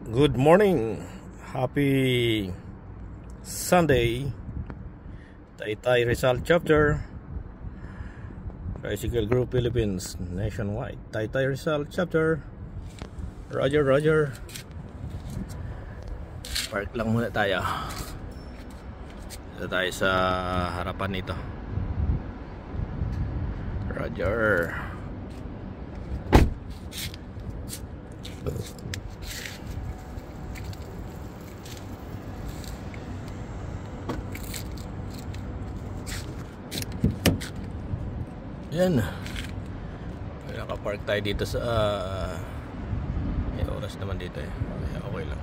Good morning. Happy Sunday. Taytay Rizal Chapter. Tricycle Group Philippines Nationwide. Taytay Rizal Chapter. Roger, Roger. Park lang muna tayo. Dito tayo sa harapan nito. Roger. Yan. Nakapark tayo dito sa may oras naman dito eh. Kaya okay lang.